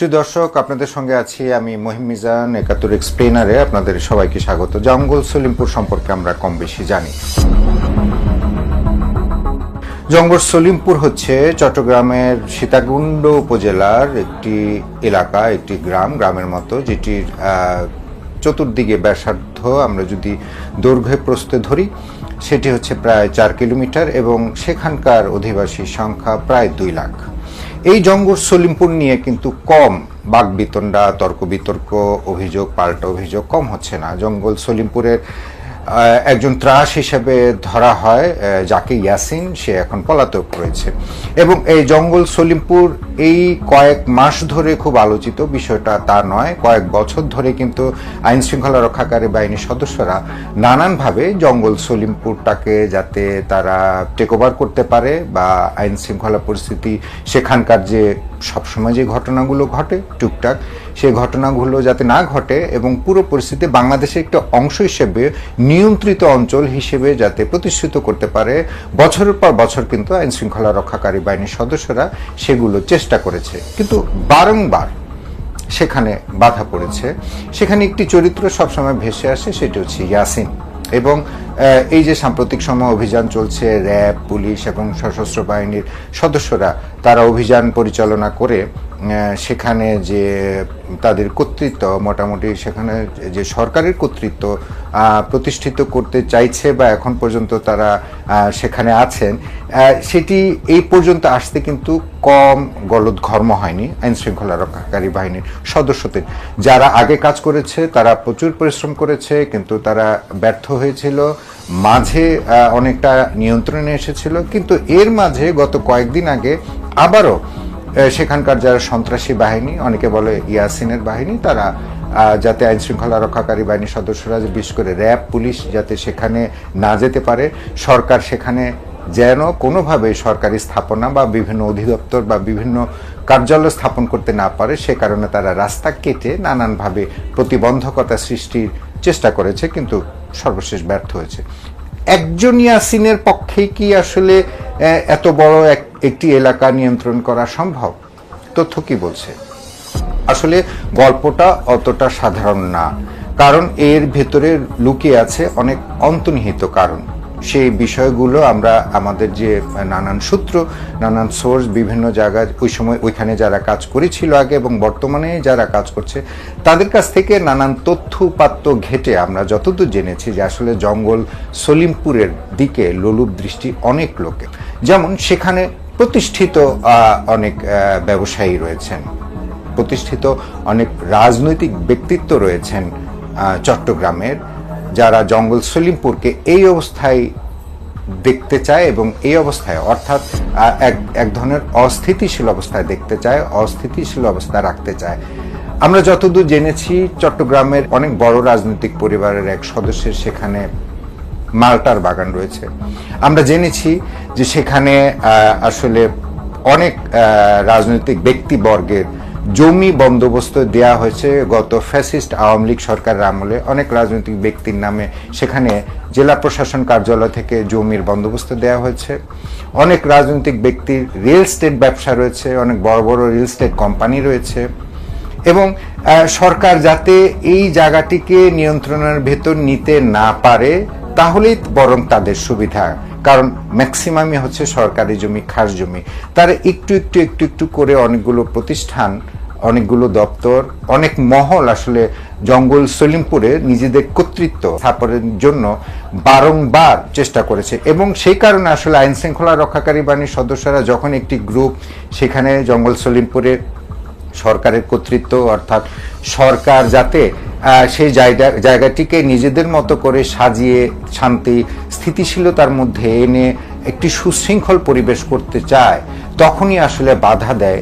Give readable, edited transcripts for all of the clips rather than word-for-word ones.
প্রিয় দর্শক, আপনাদের সঙ্গে আছি আমি মহিম মিজান, ৭১ এক্সপ্লেনারে আপনাদের সবাইকে স্বাগত। জঙ্গল সলিমপুর সম্পর্কে আমরা কম বেশি জানি। জঙ্গল সলিমপুর হচ্ছে চট্টগ্রামের সীতাকুণ্ড উপজেলার একটি এলাকা, একটি গ্রামের মতো, যেটির চতুর্দিকে ব্যাসার্ধ আমরা যদি দৈর্ঘ্যে প্রস্থে ধরি সেটি হচ্ছে প্রায় ৪ কিলোমিটার এবং সেখানকার অধিবাসীর সংখ্যা প্রায় ২ লাখ। এই জঙ্গল সলিমপুর নিয়ে কিন্তু কম বাকবিতণ্ডা, তর্ক বিতর্ক, অভিযোগ পাল্টা অভিযোগ কম হচ্ছে না। জঙ্গল সলিমপুরের একজন ত্রাস হিসেবে ধরা হয় যাকে ইয়াসিন, সে এখন পলাতক রয়েছে এবং এই জঙ্গল সলিমপুর এই কয়েক মাস ধরে খুব আলোচিত বিষয়টা তা নয়, কয়েক বছর ধরে কিন্তু আইন শৃঙ্খলা রক্ষাকারী বাহিনীর সদস্যরা নানানভাবে জঙ্গল সলিমপুরটাকে যাতে তারা টেক ওভার করতে পারে বা আইন শৃঙ্খলা পরিস্থিতি সেখানকার যে সবসময় যে ঘটনাগুলো ঘটে টুকটাক সেই ঘটনাগুলো যাতে না ঘটে এবং পুরো পরিস্থিতি বাংলাদেশের একটা অংশ হিসেবে নিয়ন্ত্রিত অঞ্চল হিসেবে যাতে প্রতিষ্ঠিত করতে পারে, বছরের পর বছর কিন্তু আইন শৃঙ্খলা রক্ষাকারী বাহিনীর সদস্যরা সেগুলো চেষ্টা করেছে, কিন্তু বারংবার সেখানে বাধা পড়েছে। সেখানে একটি চরিত্র সবসময় ভেসে আসে, সেটি হচ্ছে ইয়াসিন। এবং এই যে সাম্প্রতিক সময় অভিযান চলছে, র্যাব, পুলিশ এবং সশস্ত্র বাহিনীর সদস্যরা তারা অভিযান পরিচালনা করে সেখানে যে তাদের কর্তৃত্ব, মোটামুটি সেখানে যে সরকারের কর্তৃত্ব প্রতিষ্ঠিত করতে চাইছে বা এখন পর্যন্ত তারা সেখানে আছেন, সেটি এই পর্যন্ত আসতে কিন্তু কম গলদঘর্ম হয়নি আইন শৃঙ্খলা রক্ষাকারী বাহিনীর সদস্যদের। যারা আগে কাজ করেছে তারা প্রচুর পরিশ্রম করেছে, কিন্তু তারা ব্যর্থ হয়েছিল, মাঝে অনেকটা নিয়ন্ত্রণে এসেছিল, কিন্তু এর মাঝে গত কয়েকদিন আগে আবারও সেখানকার যারা সন্ত্রাসী বাহিনী, অনেকে বলে ইয়াসিনের বাহিনী, তারা যাতে আইন শৃঙ্খলা রক্ষাকারী বাহিনীর সদস্যরা, বিশেষ করে র্যাব, পুলিশ যাতে সেখানে না যেতে পারে, সরকার সেখানে যেন কোনোভাবে সরকারি স্থাপনা বা বিভিন্ন অধিদপ্তর বা বিভিন্ন কার্যালয় স্থাপন করতে না পারে, সে কারণে তারা রাস্তা কেটে নানানভাবে প্রতিবন্ধকতা সৃষ্টির চেষ্টা করেছে, কিন্তু সর্বশেষ ব্যর্থ হয়েছে। একজন ইয়াসিনের পক্ষে কি আসলে এত বড় একটি এলাকা নিয়ন্ত্রণ করা সম্ভব? তথ্য কি বলছে? আসলে গল্পটা অতটা সাধারণ না, কারণ এর ভেতরে লুকিয়ে আছে অনেক অন্তর্নিহিত কারণ। সেই বিষয়গুলো আমরা আমাদের যে নানান সূত্র, নানান সোর্স, বিভিন্ন জায়গায় ওই সময় ওইখানে যারা কাজ করেছিল আগে এবং বর্তমানে যারা কাজ করছে তাদের কাছ থেকে নানান তথ্য উপাত্ত ঘেটে আমরা যতদূর জেনেছি যে আসলে জঙ্গল সলিমপুরের দিকে লোলুপ দৃষ্টি অনেক লোকে। যেমন সেখানে প্রতিষ্ঠিত অনেক ব্যবসায়ী রয়েছেন, প্রতিষ্ঠিত অনেক রাজনৈতিক ব্যক্তিত্ব রয়েছেন চট্টগ্রামের, যারা জঙ্গল সলিমপুরকে এই অবস্থায় দেখতে চায় এবং এই অবস্থায় অর্থাৎ এক ধরনের অস্থিতিশীল অবস্থায় দেখতে চায়, অস্থিতিশীল অবস্থায় রাখতে চায়। আমরা যতদূর জেনেছি চট্টগ্রামের অনেক বড় রাজনৈতিক পরিবারের এক সদস্যের সেখানে মালটার বাগান রয়েছে। আমরা জেনেছি যে সেখানে আসলে অনেক রাজনৈতিক ব্যক্তিবর্গের জমি বন্দোবস্ত দেয়া হয়েছে। গত ফ্যাসিস্ট আওয়ামী লীগ সরকারের আমলে অনেক রাজনৈতিক ব্যক্তির নামে সেখানে জেলা প্রশাসন কার্যালয় থেকে জমির বন্দোবস্ত দেওয়া হয়েছে। অনেক রাজনৈতিক ব্যক্তির রিয়েল স্টেট ব্যবসা রয়েছে, অনেক বড় বড় রিয়েল স্টেট কোম্পানি রয়েছে এবং সরকার যাতে এই জায়গাটিকে নিয়ন্ত্রণের ভেতর নিতে না পারে তাহলেই বরং তাদের সুবিধা, কারণ ম্যাক্সিমামই হচ্ছে সরকারি জমি, খাস জমি। তারা একটু একটু একটু একটু করে অনেকগুলো প্রতিষ্ঠান, অনেকগুলো দপ্তর, অনেক মহল আসলে জঙ্গল সলিমপুরে নিজেদের কর্তৃত্ব স্থাপনের জন্য বারংবার চেষ্টা করেছে এবং সেই কারণে আসলে আইন শৃঙ্খলা রক্ষাকারী বাহিনীর সদস্যরা যখন একটি গ্রুপ সেখানে জঙ্গল সলিমপুরে সরকারের কর্তৃত্ব অর্থাৎ সরকার যাতে সেই জায়গাটিকে নিজেদের মতো করে সাজিয়ে শান্তি স্থিতিশীলতার মধ্যে এনে একটি সুশৃঙ্খল পরিবেশ করতে চায়, তখনই আসলে বাধা দেয়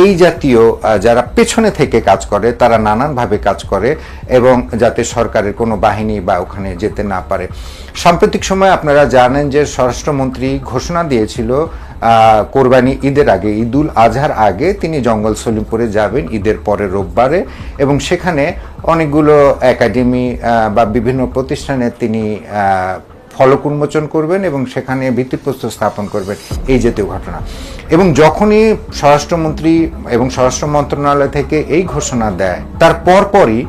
এই জাতীয় যারা পেছনে থেকে কাজ করে, তারা নানানভাবে কাজ করে এবং যাতে সরকারের কোনো বাহিনী বা ওখানে যেতে না পারে। সাম্প্রতিক সময় আপনারা জানেন যে স্বরাষ্ট্রমন্ত্রী ঘোষণা দিয়েছিল কোরবানি ঈদের আগে, ঈদুল আজহার আগে তিনি জঙ্গল সলিমপুরে যাবেন ঈদের পরে রোববারে এবং সেখানে অনেকগুলো একাডেমি বা বিভিন্ন প্রতিষ্ঠানে তিনি ফলক উন্মোচন করবেন এবং সেখানে ভিত্তিপ্রস্তর স্থাপন করবেন, এই জাতীয় ঘটনা। এবং যখনই স্বরাষ্ট্রমন্ত্রী এবং স্বরাষ্ট্র মন্ত্রণালয় থেকে এই ঘোষণা দেয়, তার পরপরই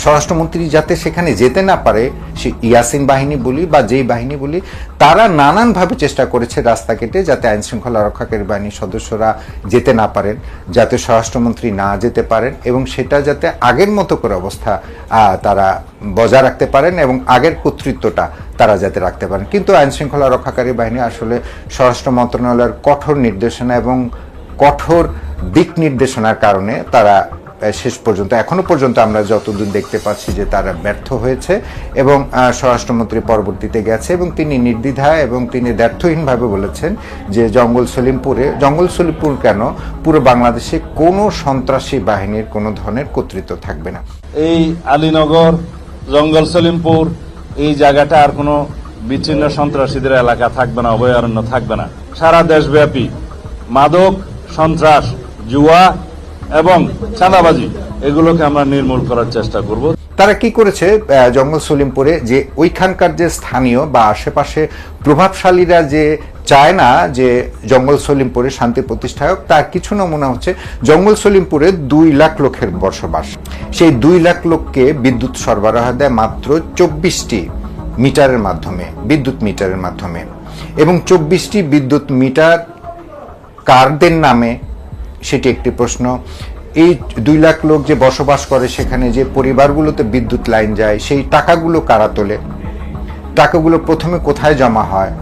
স্বরাষ্ট্রমন্ত্রী যাতে সেখানে যেতে না পারে, সে ইয়াসিন বাহিনী বলি বা যেই বাহিনী বলি, তারা নানানভাবে চেষ্টা করেছে রাস্তা কেটে যাতে আইন শৃঙ্খলা রক্ষাকারী বাহিনীর সদস্যরা যেতে না পারেন, যাতে স্বরাষ্ট্রমন্ত্রী না যেতে পারেন, এবং সেটা যাতে আগের মতো করে অবস্থা তারা বজায় রাখতে পারেন এবং আগের কর্তৃত্বটা তারা যাতে রাখতে পারেন। কিন্তু আইন শৃঙ্খলা রক্ষাকারী বাহিনী আসলে স্বরাষ্ট্র মন্ত্রণালয়ের কঠোর নির্দেশনা এবং কঠোর দিক নির্দেশনার কারণে তারা শেষ পর্যন্ত, এখনো পর্যন্ত আমরা যতদূর দেখতে পাচ্ছি যে তারা ব্যর্থ হয়েছে এবং স্বরাষ্ট্রমন্ত্রী পরবর্তীতে গেছে এবং তিনি নির্দ্বিধায় এবং তিনি দ্ব্যর্থহীনভাবে বলেছেন যে জঙ্গল সলিমপুর কেন, পুরো বাংলাদেশে কোনো সন্ত্রাসী বাহিনীর কোনো ধরনের কর্তৃত্ব থাকবে না। এই আলীনগর, জঙ্গল সলিমপুর, এই জায়গাটা আর কোনো বিচ্ছিন্ন সন্ত্রাসীদের এলাকা থাকবে না, অভয়ারণ্য থাকবে না। সারা দেশব্যাপী মাদক, সন্ত্রাস, জুয়া এবং চাঁদাবাজি, এগুলোকে আমরা নির্মূল করার চেষ্টা করব। তারা কি করেছে জঙ্গল সলিমপুরে, যে ওইখানকার যে স্থানীয় বা আশেপাশে প্রভাবশালীরা যে চায় না যে জঙ্গল সলিমপুরে শান্তি প্রতিষ্ঠা হোক, তার কিছু নমুনা হচ্ছে জঙ্গল সলিমপুরে 2 লাখ লোকের বসবাস। সেই 2 লাখ লোককে বিদ্যুৎ সরবরাহ দেয় মাত্র 24টি মিটারের মাধ্যমে, বিদ্যুৎ মিটারের মাধ্যমে। এবং 24টি বিদ্যুৎ মিটার কারদের নামে, সেটি একটি প্রশ্ন। এই 2 লাখ লোক যে বসবাস করে, সেখানে যে পরিবারগুলোতে বিদ্যুৎ লাইন যায়, সেই টাকাগুলো কারা তোলে? টাকাগুলো প্রথমে কোথায় জমা হয়?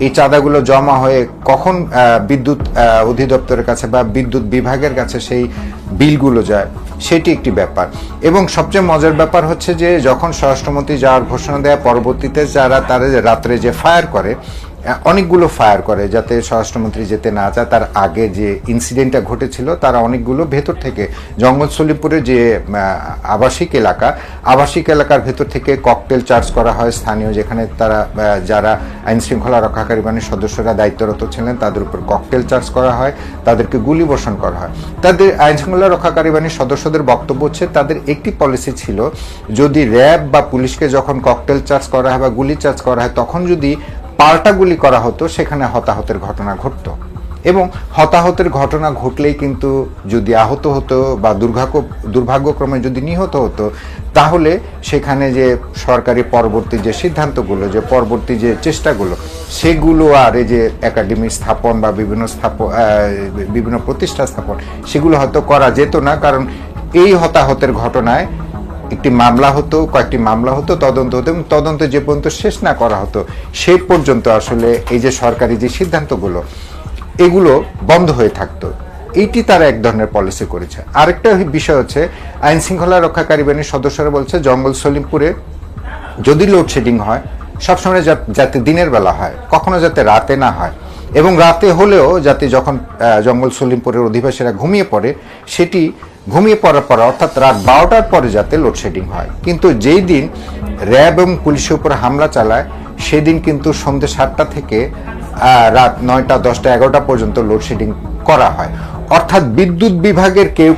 এই চাঁদাগুলো জমা হয়ে কখন বিদ্যুৎ অধিদপ্তরের কাছে বা বিদ্যুৎ বিভাগের কাছে সেই বিলগুলো যায়, সেটি একটি ব্যাপার। এবং সবচেয়ে মজার ব্যাপার হচ্ছে যে যখন স্বরাষ্ট্রমন্ত্রী যাওয়ার ঘোষণা দেয়, পরবর্তীতে তারা রাত্রে যে ফায়ার করে, অনেকগুলো ফায়ার করে যাতে স্বরাষ্ট্রমন্ত্রী যেতে না চায়। তার আগে যে ইনসিডেন্টটা ঘটেছিল, তারা অনেকগুলো ভেতর থেকে, জঙ্গল সলিমপুরের যে আবাসিক এলাকার ভেতর থেকে ককটেল চার্জ করা হয় স্থানীয়, যেখানে তারা যারা আইন শৃঙ্খলা রক্ষাকারী বাহিনীর সদস্যরা দায়িত্বরত ছিলেন তাদের উপর ককটেল চার্জ করা হয়, তাদেরকে গুলি বর্ষণ করা হয়। তাদের আইন শৃঙ্খলা রক্ষাকারী বাহিনীর সদস্যদের বক্তব্য হচ্ছে, তাদের একটি পলিসি ছিল, যদি র্যাব বা পুলিশকে যখন ককটেল চার্জ করা হয় বা গুলি চার্জ করা হয়, তখন যদি পাল্টা গুলি করা হতো, সেখানে হতাহতের ঘটনা ঘটত। এবং হতাহতের ঘটনা ঘটলেই কিন্তু যদি আহত হতো বা দুর্ভাগ্যক্রমে যদি নিহত হতো, তাহলে সেখানে যে সরকারি পরবর্তী যে সিদ্ধান্তগুলো, যে পরবর্তী যে চেষ্টাগুলো, সেগুলো আর এই যে একাডেমি স্থাপন বা বিভিন্ন প্রতিষ্ঠা স্থাপন, সেগুলো হয়তো করা যেত না। কারণ এই হতাহতের ঘটনায় একটি মামলা হতো, কয়েকটি মামলা হতো, তদন্ত হতো, এবং তদন্ত যে পর্যন্ত শেষ না করা হতো, সেই পর্যন্ত আসলে এই যে সরকারি যে সিদ্ধান্তগুলো, এগুলো বন্ধ হয়ে থাকতো। এইটি তারা এক ধরনের পলিসি করেছে। আরেকটা বিষয় হচ্ছে, আইন শৃঙ্খলা রক্ষাকারী বাহিনীর সদস্যরা বলছে, জঙ্গল সলিমপুরে যদি লোডশেডিং হয়, সবসময় যাতে দিনের বেলা হয়, কখনো যাতে রাতে না হয়, এবং রাতে হলেও যাতে যখন জঙ্গল সলিমপুরের অধিবাসীরা ঘুমিয়ে পড়ে, সেটি ঘুমিয়ে পড়ার পর, অর্থাৎ রাত 12টার পরে যাতে লোডশেডিং হয়। কিন্তু যেই দিন র্যাব এবং পুলিশের উপর হামলা চালায়, সেদিন কিন্তু সন্ধ্যে 7টা থেকে রাত 9টা, 10টা, 11টা পর্যন্ত লোডশেডিং করা হয়। অর্থাৎ বিদ্যুৎ বিভাগের কেউ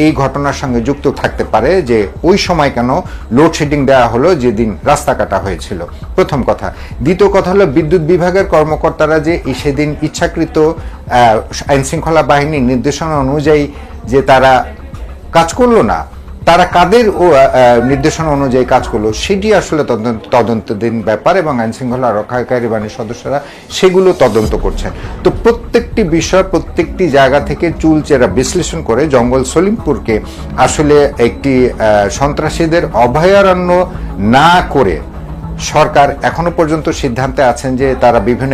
এই ঘটনার সঙ্গে যুক্ত থাকতে পারে যে ওই সময় কেন লোডশেডিং দেওয়া হলো, যেদিন রাস্তা কাটা হয়েছিল, প্রথম কথা। দ্বিতীয় কথা হলো, বিদ্যুৎ বিভাগের কর্মকর্তারা যে সেদিন ইচ্ছাকৃত আইন শৃঙ্খলা বাহিনীর নির্দেশনা অনুযায়ী যে তারা কাজ করলো না, তারা কাদের নির্দেশনা অনুযায়ী কাজ করলো, সেটি আসলে তদন্তাধীন ব্যাপার, এবং আইন শৃঙ্খলা রক্ষাকারী বাহিনীর সদস্যরা সেগুলো তদন্ত করছেন। তো প্রত্যেকটি বিষয়, প্রত্যেকটি জায়গা থেকে চুলচেরা বিশ্লেষণ করে জঙ্গল সলিমপুরকে আসলে একটি সন্ত্রাসীদের অভয়ারণ্য না করে সরকার এখনো পর্যন্ত সিদ্ধান্তে আছেন যে তারা বিভিন্ন